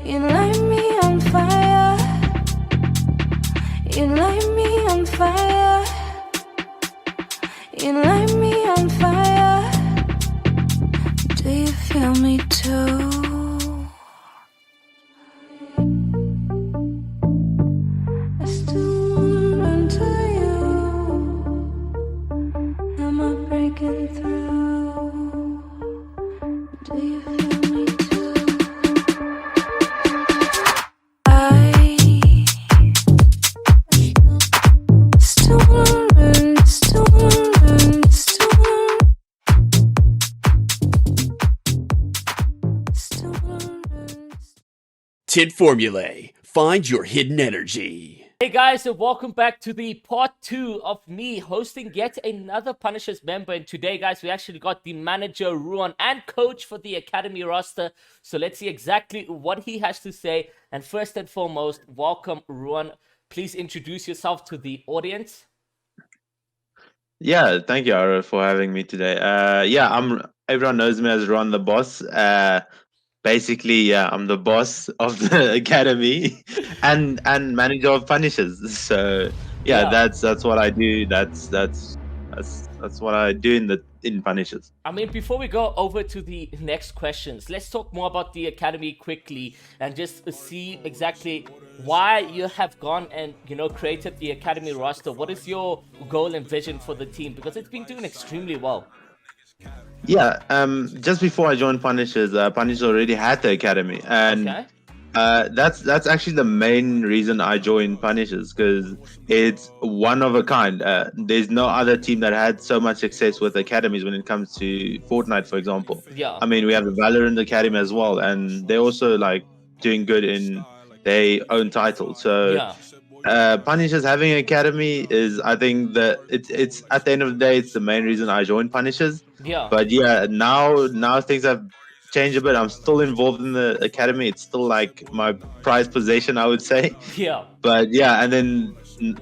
You light me on fire. You light me on fire. You light me on fire. Do you feel me too? I still wanna run to you. Am I breaking through? Do you feel me too? I still wanna run, still wanna run, still wanna run. Tid Formulae. Find your hidden energy. Hey guys, and welcome back to the part 2 of me hosting yet another Punishers member. And today, guys, we actually got the manager, Ruan, and coach for the Academy roster. So let's see exactly what he has to say. And first and foremost, welcome, Ruan. Please introduce yourself to the audience. Yeah, thank you, Ara, for having me today. Everyone knows me as Ruan The Boss. Basically, yeah, I'm the boss of the academy and manager of Punishers. So yeah, Yeah. that's what I do. That's what I do in Punishers. I mean, before we go over to the next questions, let's talk more about the Academy quickly and just see exactly why you have gone and, created the Academy roster. What is your goal and vision for the team? Because it's been doing extremely well. Yeah, just before I joined Punishers, Punishers already had the academy, and Okay. that's actually the main reason I joined Punishers, because it's one of a kind. There's no other team that had so much success with academies when it comes to Fortnite, for example. Yeah. I mean, we have the Valorant Academy as well, and they're also like doing good in their own title. So Yeah. Punishers having an academy is, I think that it's at the end of the day, it's the main reason I joined Punishers. Yeah. But yeah, now things have changed a bit. I'm still involved in the academy. It's still like my prized possession, I would say. Yeah. But yeah,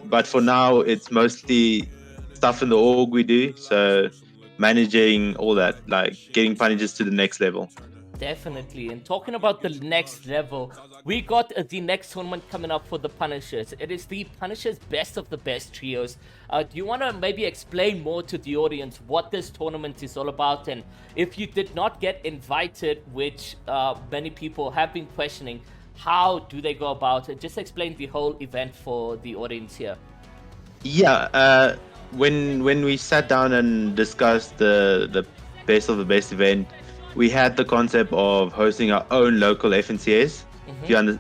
but for now, it's mostly stuff in the org we do. So managing all that, like getting Punishers to the next level. Definitely. And talking about the next level, we got the next tournament coming up for the Punishers. It is the Punishers Best of the Best Trios. Do you want to maybe explain more to the audience what this tournament is all about? And if you did not get invited, which many people have been questioning, how do they go about it? Just explain the whole event for the audience here. Yeah, when we sat down and discussed the best of the best event, we had the concept of hosting our own local FNCS. If you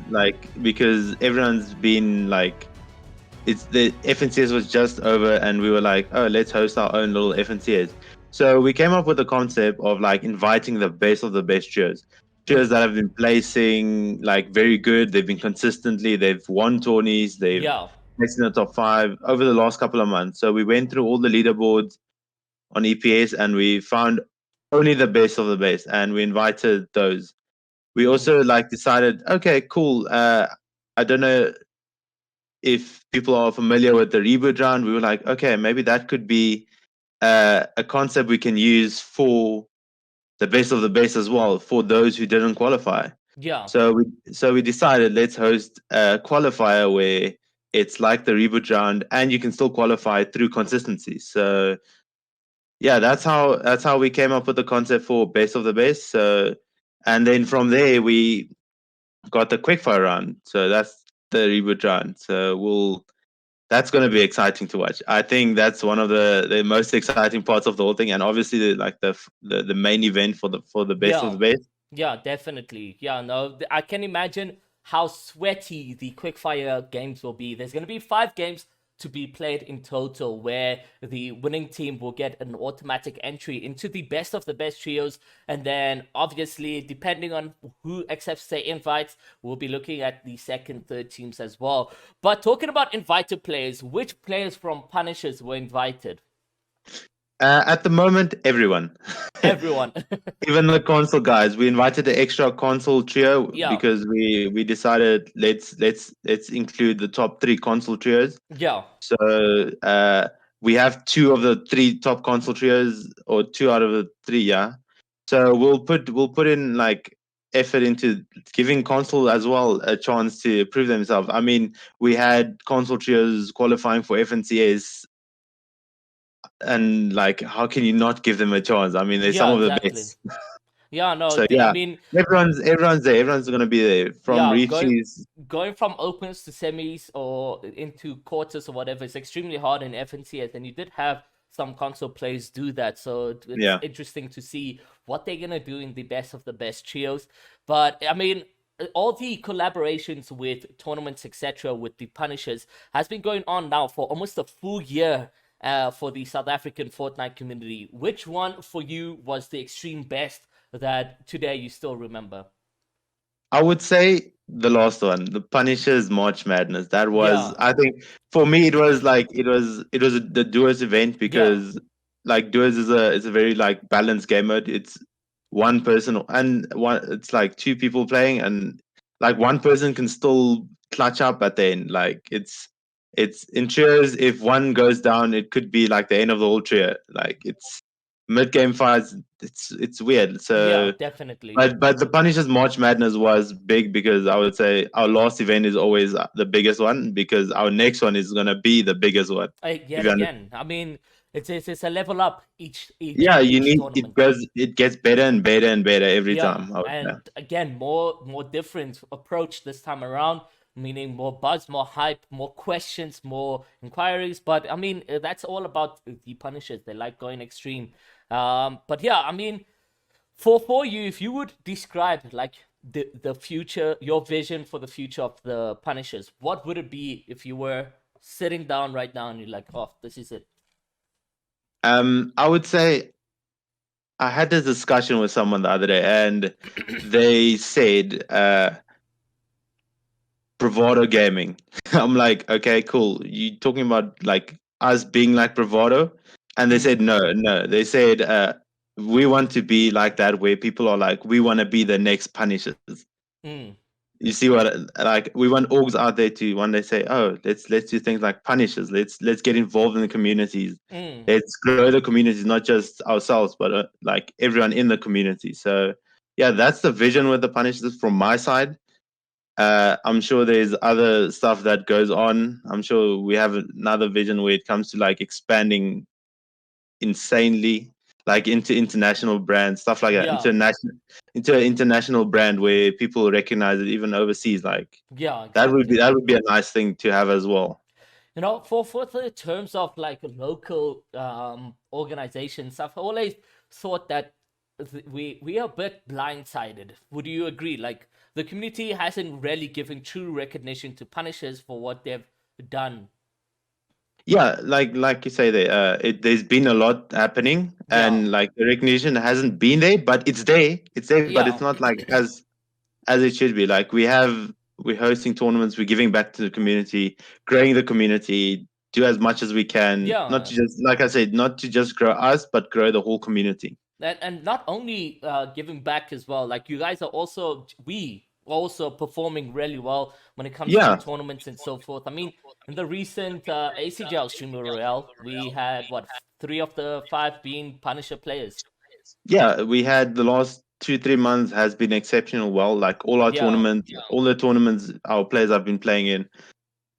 because everyone's been like, it's the FNCS was just over, and we were like, oh, let's host our own little FNCS. So we came up with the concept of like inviting the best of the best trios that have been placing like very good. They've been consistently, they've won tourneys, they've placed in the top 5 over the last couple of months. So we went through all the leaderboards on EPS, and we found only the best of the best, and we invited those. We also decided, okay, cool. I don't know if people are familiar with the reboot round. We were like, okay, maybe that could be a concept we can use for the best of the best as well, for those who didn't qualify. Yeah. So we decided, let's host a qualifier where it's like the reboot round, and you can still qualify through consistency. So yeah, that's how we came up with the concept for best of the best. So, and then from there we got the quickfire round. So that's the reboot round. So that's going to be exciting to watch. I think that's one of the most exciting parts of the whole thing, and obviously the main event for the best of the best. Yeah, definitely. Yeah, no, I can imagine how sweaty the quickfire games will be. There's going to be 5 games to be played in total, where the winning team will get an automatic entry into the best of the best trios. And then obviously, depending on who accepts their invites, we'll be looking at the second, third teams as well. But talking about invited players, which players from Punishers were invited? At the moment, everyone. Everyone. Even the console guys. We invited the extra console trio because we decided let's include the top 3 console trios. Yeah. So we have 2 of the 3 top console trios, or 2 out of the 3, yeah. So we'll put in like effort into giving console as well a chance to prove themselves. I mean, we had console trios qualifying for FNCS, and like, how can you not give them a chance? I mean, they're some Yeah, of the exactly. best. Yeah, no, So I yeah, mean, everyone's there. Everyone's gonna be there from yeah, going Richie's. going from opens to semis or into quarters or whatever is extremely hard in FNCS, and you did have some console players do that. So it's Yeah, interesting to see what they're gonna do in the best of the best trios. But I mean, all the collaborations with tournaments, etc., with the Punishers has been going on now for almost a full year. For the South African Fortnite community, which one for you was the extreme best that today you still remember? I would say the last one, the Punisher's March Madness. That was, Yeah, I think, for me, it was like it was the duos event, yeah, because like duos is a very like balanced game mode. It's one person and one. It's like two people playing, and like one person can still clutch up at the end. Like it's in trios. If one goes down, it could be like the end of the whole trio. Like it's mid game fights. It's weird. yeah, So. definitely. But the Punisher's March Madness was big, because I would say our last event is always the biggest one, because our next one is gonna be the biggest one. If Yet you understand. again, I mean, it's a level up Yeah, you each need it tournament. goes it gets better and better and better every Yeah, time. I would say. and again, more different approach this time around, meaning more buzz, more hype, more questions, more inquiries. But I mean, that's all about the Punishers. They like going extreme. But yeah, I mean, for you, if you would describe like the future, your vision for the future of the Punishers, what would it be if you were sitting down right now and you're like, oh, this is it? I would say I had this discussion with someone the other day, and they said bravado gaming. I'm like, okay, cool. You talking about like us being like bravado? And they said Mm, no, no. They said we want to be like that, where people are like, we want to be the next Punishers. mm, You see what, like, we want orgs out there to one day say, oh, let's do things like Punishers. Let's get involved in the communities. mm. Let's grow the communities, not just ourselves, but like everyone in the community. So yeah, that's the vision with the Punishers from my side. I'm sure there's other stuff that goes on. I'm sure we have another vision where it comes to like expanding insanely, like into international brands, stuff like that. Yeah, Into an international brand where people recognize it even overseas. Like yeah, that would be exactly. that would be a nice thing to have as well. You know, for the terms of like local organizations, I've always thought that we are a bit blindsided. Would you agree? Like the community hasn't really given true recognition to Punishers for what they've done. Yeah, like you say there, there's been a lot happening, Yeah, and like the recognition hasn't been there, but it's there. It's there, but it's yeah, not like as it should be. Like we're hosting tournaments, we're giving back to the community, growing the community, do as much as we can, not yeah. to just, like I said, not to just grow us, but grow the whole community. And not only giving back as well. Like you guys are also we also performing really well when it comes to Yeah, tournaments and so forth. I mean, in the recent ACGL Streamer Royale, we had what three of the five being Punisher players. yeah, we had the last 2 3 months has been exceptional. Well, like Yeah, all the tournaments our players have been playing in,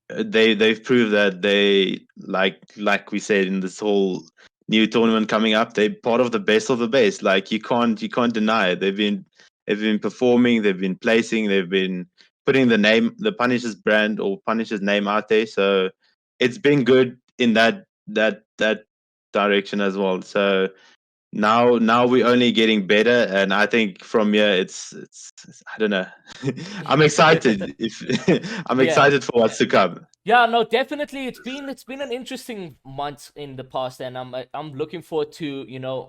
they've proved that they, like we said in this whole new tournament coming up, they're part of the best of the best. Like you can't deny it. They've been performing, they've been placing, they've been putting the Punishers brand or Punishers name out there. So it's been good in that direction as well. So now we're only getting better, and I think from here it's I don't know. I'm excited if I'm yeah. excited for what's to come. Yeah, no, definitely. It's been an interesting month in the past, and I'm looking forward to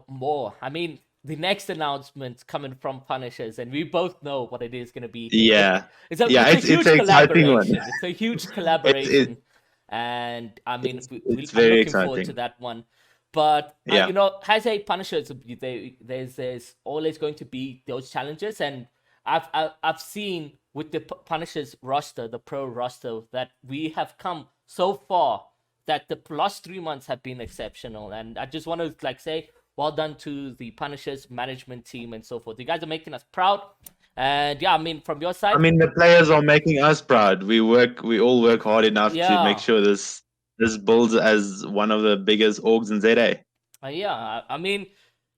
more. I mean, the next announcement coming from Punishers, and we both know what it is going to be. It, Yeah, yeah, it's a it's huge an exciting one. collaboration. It's a huge It's it, collaboration, and I mean, it's I'm very looking forward to exciting. that one. But Yeah, as a Punisher, there's always going to be those challenges, and I've seen with the Punishers roster, the pro roster, that we have come so far. That the last 3 months have been exceptional, and I just want to like say well done to the Punishers management team and so forth. You guys are making us proud, And yeah, I mean, from your side, I mean, the players are making us proud. We all work hard enough to yeah. make sure this builds as one of the biggest orgs in ZA. Yeah, I mean,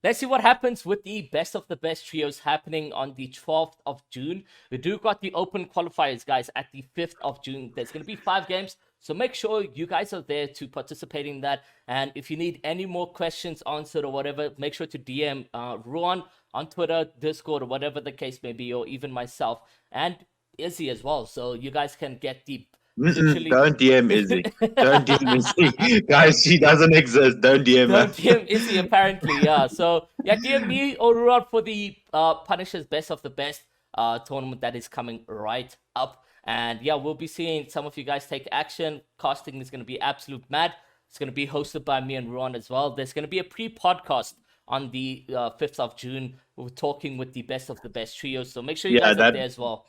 let's see what happens with the best of the best trios happening on the 12th of June. We do got the open qualifiers, guys, at the 5th of June. There's going to be 5 games, so make sure you guys are there to participate in that. And if you need any more questions answered or whatever, make sure to DM Ruan on Twitter, Discord, or whatever the case may be, or even myself and Izzy as well, so you guys can get the literally. Don't DM Izzy. Don't DM Izzy. Guys, she doesn't exist. Don't DM her. Don't DM Izzy, apparently, yeah. So, yeah, DM me or Ruan for the Punisher's Best of the Best tournament that is coming right up. And, yeah, we'll be seeing some of you guys take action. Casting is going to be absolute mad. It's going to be hosted by me and Ruan as well. There's going to be a pre-podcast on the 5th of June. We're talking with the best of the best trios. So make sure you guys are there as well.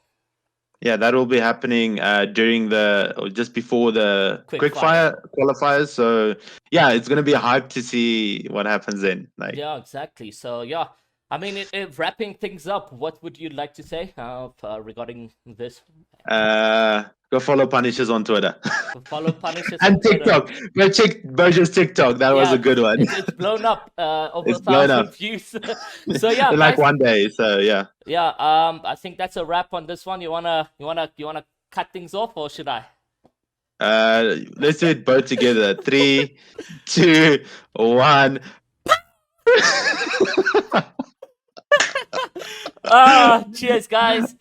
Yeah, that will be happening during or just before the quickfire qualifiers. So yeah, it's gonna be hype to see what happens then. Like, yeah, exactly. So yeah, I mean, wrapping things up, what would you like to say regarding this? Go follow Punishers on Twitter. Follow Punishers and on TikTok. Twitter. Go check Boja's TikTok. That was a good one. It's blown up over 1,000 views. So yeah, in like one day. So yeah. Yeah. I think that's a wrap on this one. You wanna cut things off, or should I? Let's do it both together. 3, 2, 1. Cheers, guys.